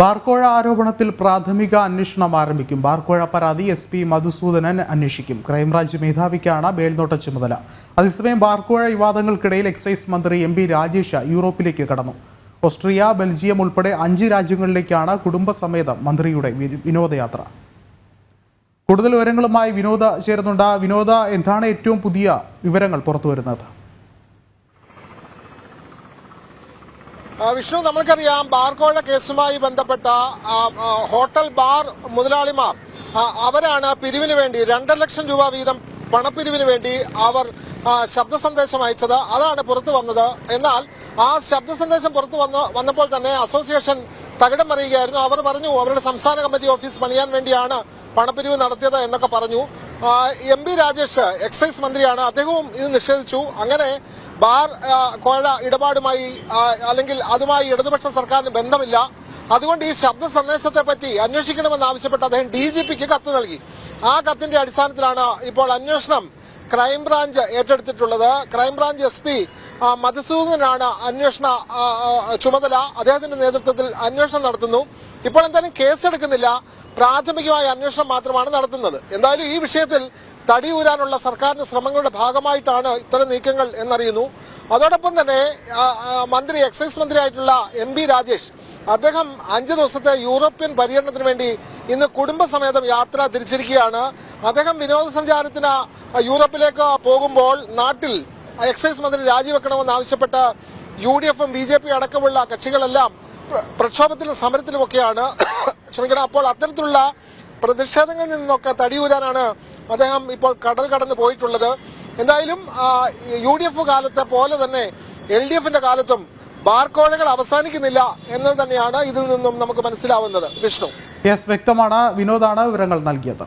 ബാർക്കോഴ ആരോപണത്തിൽ പ്രാഥമിക അന്വേഷണം ആരംഭിക്കും. ബാർക്കോഴ പരാതി SP മധുസൂദനൻ അന്വേഷിക്കും. ക്രൈംബ്രാഞ്ച് മേധാവിക്കാണ് മേൽനോട്ട ചുമതല. അതേസമയം ബാർക്കോഴ വിവാദങ്ങൾക്കിടയിൽ എക്സൈസ് മന്ത്രി MP രാജേഷ് യൂറോപ്പിലേക്ക് കടന്നു. ഓസ്ട്രിയ, ബെൽജിയം ഉൾപ്പെടെ 5 രാജ്യങ്ങളിലേക്കാണ് കുടുംബസമേതം മന്ത്രിയുടെ വിനോദയാത്ര. കൂടുതൽ വിവരങ്ങളുമായി വിനോദ ചേരുന്നുണ്ട്. വിനോദ, എന്താണ് ഏറ്റവും പുതിയ വിവരങ്ങൾ പുറത്തുവരുന്നത്? വിഷ്ണു, നമുക്കറിയാം ബാർക്കോഴ കേസുമായി ബന്ധപ്പെട്ട ഹോട്ടൽ ബാർ മുതലാളിമാർ അവരാണ് പിരിവിന് വേണ്ടി 2 ലക്ഷം രൂപ വീതം പണപ്പിരിവിന് വേണ്ടി അവർ ശബ്ദ സന്ദേശം അയച്ചത്. അതാണ് പുറത്തു വന്നത്. എന്നാൽ ആ ശബ്ദ സന്ദേശം പുറത്തു വന്നപ്പോൾ തന്നെ അസോസിയേഷൻ തകിടം മറിയുകയായിരുന്നു. അവർ പറഞ്ഞു അവരുടെ സംസ്ഥാന കമ്മിറ്റി ഓഫീസ് പണിയാൻ വേണ്ടിയാണ് പണപ്പിരിവ് നടത്തിയത് എന്നൊക്കെ പറഞ്ഞു. MP രാജേഷ് എക്സൈസ് മന്ത്രിയാണ്, അദ്ദേഹവും ഇത് നിഷേധിച്ചു. അങ്ങനെ ബാർ കോഴ ഇടപാടുമായി അല്ലെങ്കിൽ അതുമായി ഇടതുപക്ഷ സർക്കാരിന് ബന്ധമില്ല, അതുകൊണ്ട് ഈ ശബ്ദ സന്ദേശത്തെ പറ്റി അന്വേഷിക്കണമെന്ന് ആവശ്യപ്പെട്ട് അദ്ദേഹം DGPക്ക് കത്ത് നൽകി. ആ കത്തിന്റെ അടിസ്ഥാനത്തിലാണ് ഇപ്പോൾ അന്വേഷണം ക്രൈംബ്രാഞ്ച് ഏറ്റെടുത്തിട്ടുള്ളത്. ക്രൈംബ്രാഞ്ച് SP മധുസൂദനാണ് അന്വേഷണ ചുമതല. അദ്ദേഹത്തിന്റെ നേതൃത്വത്തിൽ അന്വേഷണം നടത്തുന്നു. ഇപ്പോൾ എന്തായാലും കേസെടുക്കുന്നില്ല, പ്രാഥമികമായ അന്വേഷണം മാത്രമാണ് നടത്തുന്നത്. എന്തായാലും ഈ വിഷയത്തിൽ തടിയൂരാനുള്ള സർക്കാരിന്റെ ശ്രമങ്ങളുടെ ഭാഗമായിട്ടാണ് ഇത്തരം നീക്കങ്ങൾ എന്നറിയുന്നു. അതോടൊപ്പം തന്നെ എക്സൈസ് മന്ത്രിയായിട്ടുള്ള MP രാജേഷ് അദ്ദേഹം 5 ദിവസത്തെ യൂറോപ്യൻ പര്യടനത്തിന് വേണ്ടി ഇന്ന് കുടുംബസമേതം യാത്ര തിരിച്ചിരിക്കുകയാണ്. അദ്ദേഹം വിനോദസഞ്ചാരത്തിന് യൂറോപ്പിലേക്ക് പോകുമ്പോൾ നാട്ടിൽ എക്സൈസ് മന്ത്രി രാജിവെക്കണമെന്ന് ആവശ്യപ്പെട്ട് UDF-ഉം BJP അടക്കമുള്ള കക്ഷികളെല്ലാം പ്രക്ഷോഭത്തിലും സമരത്തിലുമൊക്കെയാണ്. ക്ഷമിക്കണം. അപ്പോൾ അത്തരത്തിലുള്ള പ്രതിഷേധങ്ങളിൽ നിന്നൊക്കെ തടിയൂരാനാണ് അദ്ദേഹം ഇപ്പോൾ കടൽ കടന്ന് പോയിട്ടുള്ളത്. എന്തായാലും UDF കാലത്തെ പോലെ തന്നെ LDF-ന്റെ കാലത്തും ബാർക്കോഴകൾ അവസാനിക്കുന്നില്ല എന്നത് തന്നെയാണ് ഇതിൽ നിന്നും നമുക്ക് മനസ്സിലാവുന്നത്. വിഷ്ണു, വ്യക്തമാണ്. വിനോദാണ് വിവരങ്ങൾ നൽകിയത്.